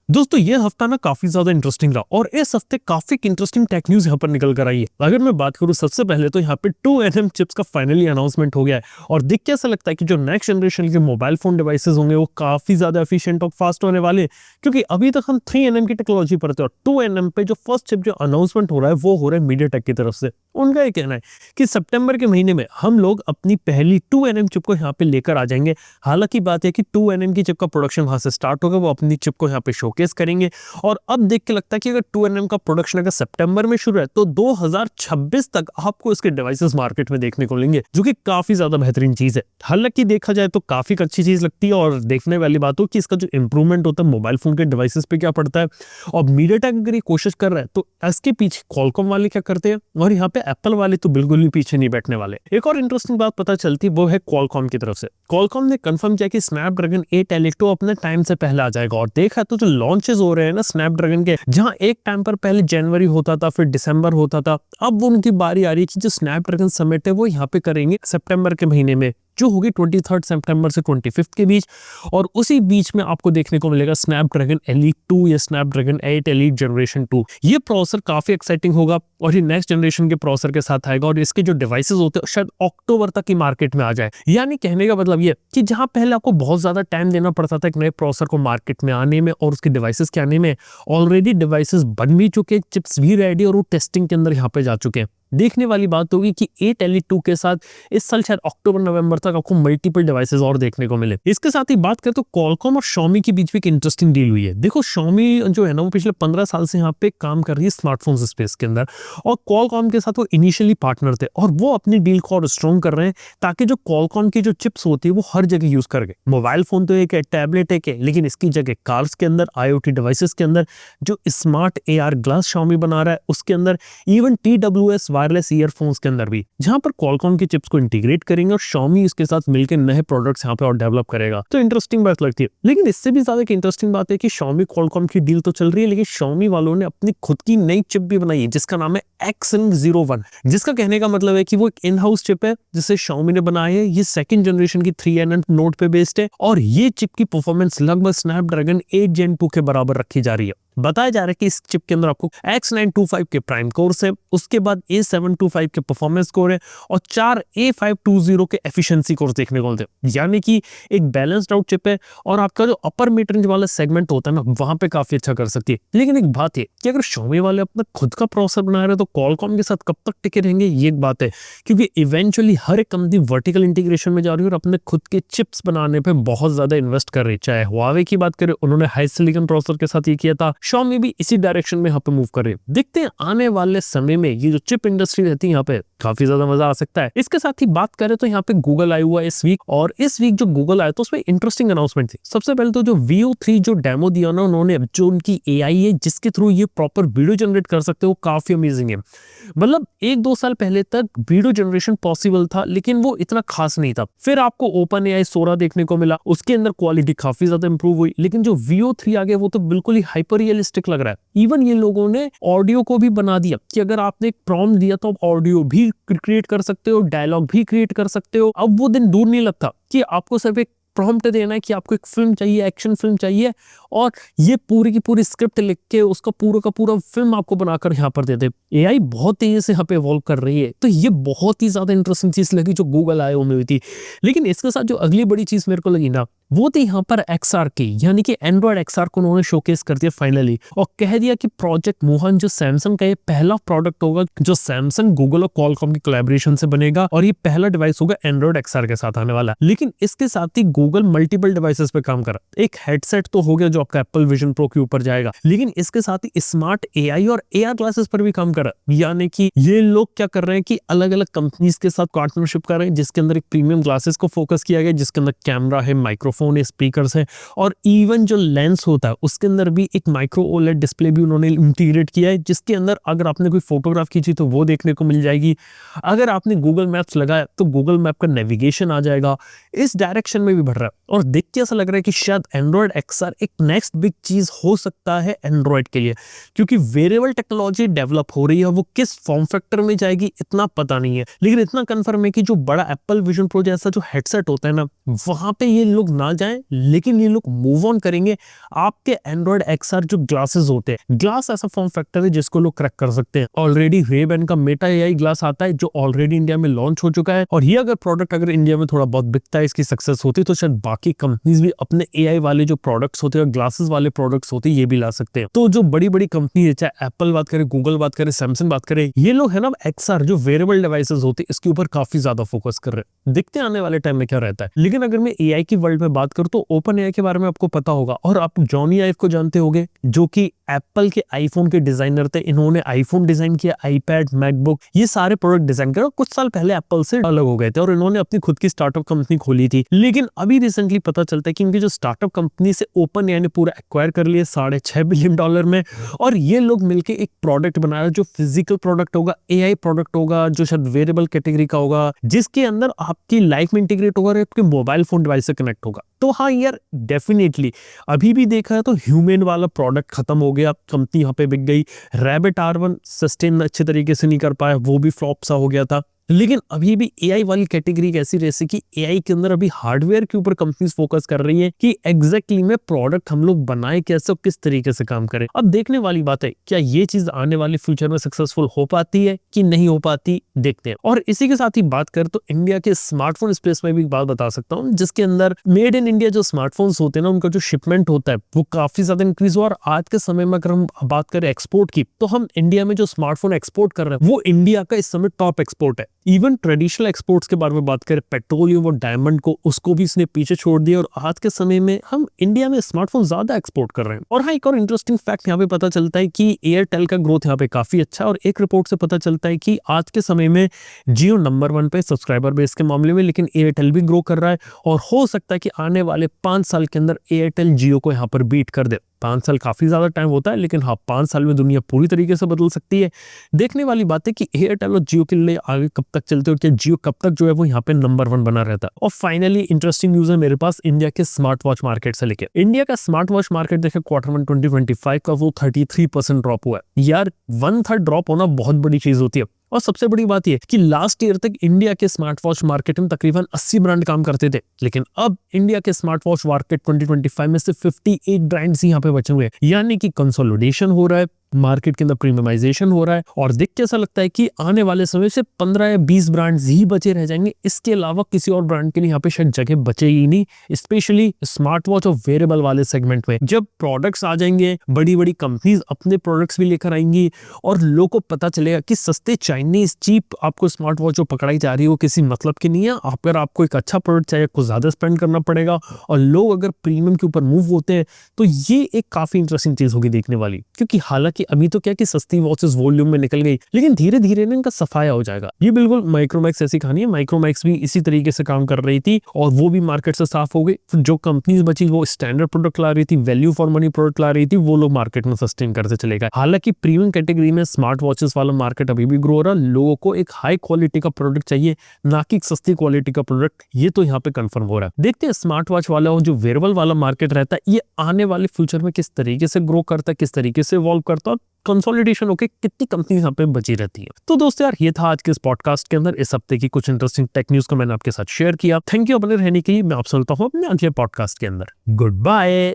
दोस्तों ये हफ्ता ना काफी ज्यादा इंटरेस्टिंग रहा और इस हफ्ते काफी इंटरेस्टिंग टेक न्यूज यहाँ पर निकल कर आई है। अगर मैं बात करूँ सबसे पहले तो यहाँ पे 2nm चिप्स का फाइनली अनाउंसमेंट हो गया है और देख के ऐसा लगता है कि जो नेक्स्ट जनरेशन के मोबाइल फोन डिवाइसेस होंगे वो काफी ज्यादा एफिशिएंट और फास्ट होने वाले हैं, क्योंकि अभी तक हम 3nm की टेक्नोलॉजी पर थे और 2nm पे जो फर्स्ट चिप जो अनाउंसमेंट हो रहा है वो हो रहा है मीडियाटेक की तरफ से। उनका ये कहना है कि सितंबर के महीने में हम लोग अपनी पहली 2nm चिप को यहाँ पे लेकर आ जाएंगे। हालांकि बात है कि 2nm की चिप का प्रोडक्शन वहां से स्टार्ट होगा, वो अपनी चिप को यहाँ पे शोकेस करेंगे और अब देख के लगता है कि अगर 2nm का प्रोडक्शन अगर सितंबर में शुरू है तो 2026 तक आपको इसके डिवाइसेस मार्केट में देखने को मिलेंगे, जो कि काफी ज्यादा बेहतरीन चीज है। हालांकि देखा जाए तो काफी अच्छी चीज लगती है और देखने वाली बात हो कि इसका जो इंप्रूवमेंट होता है मोबाइल फोन के डिवाइसेस पे क्या पड़ता है। और मीडियाटेक अगर ये कोशिश कर रहा है तो इसके पीछे क्वालकॉम वाले क्या करते हैं और यहाँ पे एप्पल वाले तो बिल्कुल भी पीछे नहीं बैठने वाले। एक और इंटरेस्टिंग बात पता चलती है वो है क्वालकॉम की तरफ से। क्वालकॉम ने कंफर्म किया कि स्नैपड्रैगन 8 एलिट अपने टाइम से पहले आ जाएगा और देखा तो जो लॉन्चेस हो रहे हैं ना स्नैपड्रैगन के, जहां एक टाइम पर पहले जनवरी होता था फिर दिसंबर होता था, अब उनकी बारी आ रही है कि जो स्नैपड्रैगन समिट है वो यहाँ पे करेंगे सितंबर के महीने में, जो होगी 23 सितंबर से 25 के बीच। और उसी बीच में आपको देखने को मिलेगा स्नैपड्रैगन एलीट 2 या स्नैपड्रैगन 8 एलीट जनरेशन 2। ये प्रोसेसर काफी एक्साइटिंग होगा और ये नेक्स्ट जनरेशन के प्रोसेसर के साथ आएगा और इसके जो डिवाइसेस होते हैं शायद अक्टूबर तक की मार्केट में आ जाए। यानी कहने का मतलब ये कि जहां पहले आपको बहुत ज्यादा टाइम देना पड़ता था एक नए प्रोसेसर को मार्केट में आने में और उसके डिवाइसेस के आने में, ऑलरेडी डिवाइसेस बन भी चुके, चिप्स भी रेडी और वो टेस्टिंग के अंदर यहाँ पे जा चुके हैं। देखने वाली बात होगी कि 8 एलीट 2 के साथ इस साल शायद अक्टूबर नवंबर तक आपको मल्टीपल डिवाइसेस और देखने को मिले। इसके साथ ही बात करें तो क्वालकॉम और Xiaomi के बीच भी एक इंटरेस्टिंग डील हुई है। देखो Xiaomi जो है ना वो पिछले 15 साल से यहाँ पे काम कर रही है स्मार्टफोन स्पेस के अंदर और क्वालकॉम के साथ वो इनिशियली पार्टनर थे और वो अपनी डील को और स्ट्रॉन्ग कर रहे हैं ताकि जो क्वालकॉम की जो चिप्स होती है वो हर जगह यूज कर गए। मोबाइल फोन तो एक है, टैबलेट एक है, लेकिन इसकी जगह कार्स के अंदर, IoT डिवाइसेस के अंदर, जो स्मार्ट AR ग्लास Xiaomi बना रहा है उसके अंदर, इवन TWS वायरलेस ईयरफोन्स के अंदर भी, जहां पर क्वालकॉम की चिप्स को इंटीग्रेट करेंगे और Xiaomi इसके साथ मिलकर नए प्रोडक्ट्स यहाँ पे और डेवलप करेगा। तो इंटरेस्टिंग बात लगती है। लेकिन इससे भी ज्यादा इंटरेस्टिंग बात है कि Xiaomi क्वालकॉम की डील तो चल रही है, लेकिन Xiaomi वालों ने अपनी खुद की नई चिप भी बनाई है जिसका नाम है XN01, जिसका कहने का मतलब है कि वो एक इन हाउस चिप है जिसे Xiaomi ने बनाई है। ये सेकंड जनरेशन की 3nm नोड पे बेस्ड है और ये चिप की परफॉर्मेंस लगभग स्नैपड्रैगन 8 Gen 2 के बराबर रखी जा रही है। बताया जा रहा है कि इस चिप के अंदर आपको X925 के प्राइम कोर्स है, उसके बाद A725 के परफॉर्मेंस कोर है और 4 A520 के एफिशिएंसी कोर्स देखने को मिलते हैं। यानी कि एक बैलेंस्ड आउट चिप है और आपका जो अपर मिड रेंज वाला सेगमेंट होता है ना वहां पे काफी अच्छा कर सकती है। लेकिन एक बात है कि अगर Xiaomi वाले अपना खुद का प्रोसेसर बना रहे हैं तो क्वालकॉम के साथ कब तक टिके रहेंगे, ये एक बात है, क्योंकि इवेंचुअली हर एक कंपनी वर्टिकल इंटीग्रेशन में जा रही है और अपने खुद के चिप्स बनाने पे बहुत ज्यादा इन्वेस्ट कर रही है। चाहे Huawei की बात करें, उन्होंने हाई सिलिकॉन प्रोसेसर के साथ ये किया था, Xiaomi भी इसी डायरेक्शन में यहाँ पे मूव कर रहे हैं। देखते हैं आने वाले समय में ये जो चिप इंडस्ट्री रहती है यहाँ पे काफी ज्यादा मजा आ सकता है। इसके साथ ही बात करें तो यहाँ पे गूगल आया हुआ है इस वीक, और इस वीक जो गूगल आया तो उसमें इंटरेस्टिंग अनाउंसमेंट थी। सबसे पहले तो जो Veo 3 जो डेमो दिया ना उन्होंने, जो उनकी AI है जिसके थ्रू ये प्रॉपर वीडियो जनरेट कर सकते हो, काफी अमेजिंग है। मतलब 1-2 साल पहले तक वीडियो जनरेशन पॉसिबल था लेकिन वो इतना खास नहीं था। फिर आपको OpenAI Sora देखने को मिला, उसके अंदर क्वालिटी काफी ज्यादा इंप्रूव हुई, लेकिन जो Veo 3 आ गया वो तो बिल्कुल ही हाइपर रियलिस्टिक लग रहा है। इवन ये लोगों ने ऑडियो को भी बना दिया कि अगर आपने एक प्रॉम्प्ट दिया तो आप ऑडियो भी क्रिएट कर सकते हो, डायलॉग भी क्रिएट कर सकते हो। अब वो दिन दूर नहीं लगता कि आपको सिर्फ एक प्रॉम्प्ट देना है कि आपको एक फिल्म चाहिए, एक्शन फिल्म चाहिए, और ये पूरी की पूरी स्क्रिप्ट लिख के उसका पूरा का पूरा फिल्म आपको बनाकर यहाँ पर दे दे। AI बहुत तेजी से यहाँ पे इवॉल्व कर रही है, तो ये बहुत ही ज्यादा इंटरेस्टिंग चीज लगी जो गूगल आए में हुई थी। लेकिन इसके साथ जो अगली बड़ी चीज मेरे को लगी ना वो थी यहाँ पर XR की, यानी कि एंड्रॉइड XR को उन्होंने शोकेस कर दिया फाइनली और कह दिया कि प्रोजेक्ट मोहन जो सैमसंग का ये पहला प्रोडक्ट होगा जो सैमसंग, गूगल और क्वालकॉम की कोलैबोरेशन से बनेगा और ये पहला डिवाइस होगा एंड्रॉइड XR के साथ आने वाला। लेकिन इसके साथ ही गूगल मल्टीपल डिवाइसेस पे काम कर रहा है। एक हेडसेट तो हो गया जो आपका एप्पल विजन प्रो के ऊपर जाएगा, लेकिन इसके साथ ही स्मार्ट AI और AR ग्लासेस पर भी काम कर रहा है। यानी कि ये लोग क्या कर रहे हैं कि अलग अलग कंपनीज के साथ पार्टनरशिप कर रहे हैं जिसके अंदर एक प्रीमियम ग्लासेस को फोकस किया गया, जिसके अंदर कैमरा है, माइक्रोफोन है, स्पीकर्स है, और इवन जो लेंस होता है उसके अंदर भी एक माइक्रो OLED डिस्प्ले भी उन्होंने इंटीग्रेट किया है, जिसके अंदर अगर आपने कोई फोटोग्राफ खींची तो वो देखने को मिल जाएगी। अगर आपने गूगल मैप्स लगाया तो गूगल मैप का नेविगेशन आ जाएगा। इस डायरेक्शन में भी बढ़ रहा है और देख के ऐसा लग रहा है कि शायद एंड्रॉइड XR एक नेक्स्ट बिग चीज हो सकता है एंड्रॉइड के लिए, क्योंकि वेरिएबल टेक्नोलॉजी डेवलप हो रही है। वो किस फॉर्म फैक्टर में जाएगी इतना पता नहीं है, लेकिन इतना कंफर्म है कि जो बड़ा एप्पल विजन प्रो जैसा जो हेडसेट होता है ना, वहां पे ये लोग ना जाएं, लेकिन ये लोग मूव ऑन करेंगे आपके एंड्रॉइड XR जो ग्लासेस होते हैं। ग्लास ऐसा फॉर्म फैक्टर है जिसको लोग क्रैक कर सकते हैं। ऑलरेडी Ray-Ban का मेटा AI ग्लास आता है जो ऑलरेडी इंडिया में लॉन्च हो चुका है, और ये अगर प्रोडक्ट अगर इंडिया में थोड़ा बहुत बिकता है, इसकी सक्सेस होती है, तो शायद बाकी कंपनीज भी अपने AI वाले जो प्रोडक्ट्स होते हैं और ग्लासेस वाले प्रोडक्ट्स होते हैं ये भी ला सकते हैं। तो जो बड़ी बड़ी कंपनी है, चाहे एप्पल बात करे, गूगल बात करे, सैमसंग बात करे, ये लोग है ना XR जो वेरेबल डिवाइसेस होते हैं इसके ऊपर काफी ज्यादा फोकस कर रहे हैं। देखते हैं आने वाले टाइम में क्या रहता है। लेकिन अगर मैं AI की वर्ल्ड में बात करूं तो ओपन AI के बारे में आपको पता होगा, और आप जॉनी आइव को जानते होंगे जो कि एप्पल के आईफोन के डिजाइनर थे। इन्होंने आईफोन डिजाइन किया, आईपैड, मैकबुक, ये सारे प्रोडक्ट डिजाइन करे। कुछ साल पहले एप्पल से अलग हो गए थे और इन्होंने अपनी खुद की स्टार्टअप कंपनी खोली थी। लेकिन अभी रिसेंटली पता चलता है कि इनकी जो स्टार्टअप कंपनी से ओपन AI ने पूरा एक्वायर कर लिया $6.5 बिलियन में, और ये लोग मिलके एक प्रोडक्ट बना रहे जो फिजिकल प्रोडक्ट होगा, AI प्रोडक्ट होगा, जो शायद वेरेबल कैटेगरी का होगा, जिसके अंदर आपकी लाइफ में इंटीग्रेट होगा और आपके मोबाइल फोन डिवाइस से कनेक्ट होगा। तो हाँ यार, डेफिनेटली अभी भी देखा है तो ह्यूमन वाला प्रोडक्ट खत्म हो गया, कंपनी यहाँ पे बिक गई। रैबिट R1 सस्टेन अच्छे तरीके से नहीं कर पाया, वो भी फ्लॉप सा हो गया था। लेकिन अभी भी AI वाली कैटेगरी कैसी रहती कि AI के अंदर अभी हार्डवेयर के ऊपर कंपनीज फोकस कर रही है कि एग्जैक्टली में प्रोडक्ट हम लोग बनाए कैसे और किस तरीके से काम करें। अब देखने वाली बात है क्या ये चीज आने वाले फ्यूचर में सक्सेसफुल हो पाती है कि नहीं हो पाती, देखते हैं। और इसी के साथ ही बात करें तो इंडिया के स्मार्टफोन स्पेस में भी एक बात बता सकता हूँ, जिसके अंदर मेड इन इंडिया जो स्मार्टफोन्स होते हैं ना, उनका जो शिपमेंट होता है वो काफी ज्यादा इंक्रीज हुआ। और आज के समय में अगर हम बात करें एक्सपोर्ट की, तो हम इंडिया में जो स्मार्टफोन एक्सपोर्ट कर रहे हैं वो इंडिया का इस समय टॉप एक्सपोर्ट है। इवन ट्रेडिशनल एक्सपोर्ट्स के बारे में बात करें, पेट्रोलियम और डायमंड को, उसको भी इसने पीछे छोड़ दिया, और आज के समय में हम इंडिया में स्मार्टफोन ज्यादा एक्सपोर्ट कर रहे हैं। और हाँ, एक और इंटरेस्टिंग फैक्ट यहाँ पे पता चलता है कि एयरटेल का ग्रोथ यहाँ पे काफी अच्छा है, और एक रिपोर्ट से पता चलता है कि आज के समय में जियो नंबर 1 पे सब्सक्राइबर बेस के मामले में, लेकिन एयरटेल भी ग्रो कर रहा है, और हो सकता है कि आने वाले 5 साल के अंदर एयरटेल जियो को यहाँ पर बीट कर दे। 5 साल काफी ज्यादा टाइम होता है, लेकिन हाँ 5 साल में दुनिया पूरी तरीके से बदल सकती है। देखने वाली बात है कि एयरटेल और जियो के लिए आगे कब तक चलते और क्या जियो कब तक जो है वो यहाँ पे नंबर 1 बना रहता है। और फाइनली इंटरेस्टिंग न्यूज है मेरे पास इंडिया के स्मार्ट वॉच मार्केट से लेकर। इंडिया का स्मार्ट वॉच मार्केट देखे Q1 2025 का वो 33% ड्रॉप हुआ है। यार 1/3 ड्रॉप होना बहुत बड़ी चीज होती है। और सबसे बड़ी बात यह कि लास्ट ईयर तक इंडिया के स्मार्ट वॉच मार्केट में तकरीबन 80 ब्रांड काम करते थे, लेकिन अब इंडिया के स्मार्ट वॉच मार्केट 2025 में सिर्फ 58 ब्रांड्स यहाँ पे बचे हुए हैं। यानी कि कंसोलिडेशन हो रहा है, मार्केट के अंदर प्रीमियमाइजेशन हो रहा है, और देख के ऐसा लगता है कि आने वाले समय से 15 या 20 ब्रांड्स ही बचे रह जाएंगे। इसके अलावा किसी और ब्रांड के लिए यहाँ पे शायद जगह बचेगी नहीं, स्पेशली स्मार्ट वॉच और वेरेबल वाले सेगमेंट में। जब प्रोडक्ट्स आ जाएंगे, बड़ी बड़ी कंपनीज अपने प्रोडक्ट्स भी लेकर आएंगी, और लोगों को पता चलेगा कि सस्ते चाइनीज चीप आपको स्मार्ट वॉच जो पकड़ाई जा रही है वो किसी मतलब की नहीं है। अगर आपको एक अच्छा प्रोडक्ट चाहिए, कुछ ज्यादा स्पेंड करना पड़ेगा, और लोग अगर प्रीमियम के ऊपर मूव होते हैं, तो ये एक काफी इंटरेस्टिंग चीज होगी देखने वाली। क्योंकि हालांकि अभी तो क्या कि सस्ती वॉचेस वॉल्यूम में निकल गई, लेकिन धीरे धीरे ना इनका सफाया हो जाएगा। ये बिल्कुल माइक्रोमैक्स ऐसी कहानी है। माइक्रोमैक्स भी इसी तरीके से काम कर रही थी, और वो भी मार्केट से साफ हो गई। जो कंपनीज बची वो स्टैंडर्ड प्रोडक्ट ला रही थी, वैल्यू फॉर मनी प्रोडक्ट ला रही थी, वो लोग मार्केट में सस्टेन करते चले गए। हालांकि प्रीमियम कैटेगरी में स्मार्ट वॉचेस वाला मार्केट अभी भी ग्रो हो रहा है। लोगों को एक हाई क्वालिटी का प्रोडक्ट चाहिए, ना कि सस्ती क्वालिटी का प्रोडक्ट। ये तो यहाँ पे कंफर्म हो रहा है। देखते हैं स्मार्ट वॉच वाला और जो वेरेबल वाला मार्केट रहता है, ये आने वाले फ्यूचर में किस तरीके से ग्रो करता है, किस तरीके से इवॉल्व करता है, कंसोलिडेशन होके कितनी कंपनी यहाँ पे बची रहती है। तो दोस्तों यार, ये था आज के इस पॉडकास्ट के अंदर इस हफ्ते की कुछ इंटरेस्टिंग टेक न्यूज को मैंने आपके साथ शेयर किया। थैंक यू बने रहने के लिए। मैं आपसे मिलता हूँ अपने अगले पॉडकास्ट के अंदर। Good bye.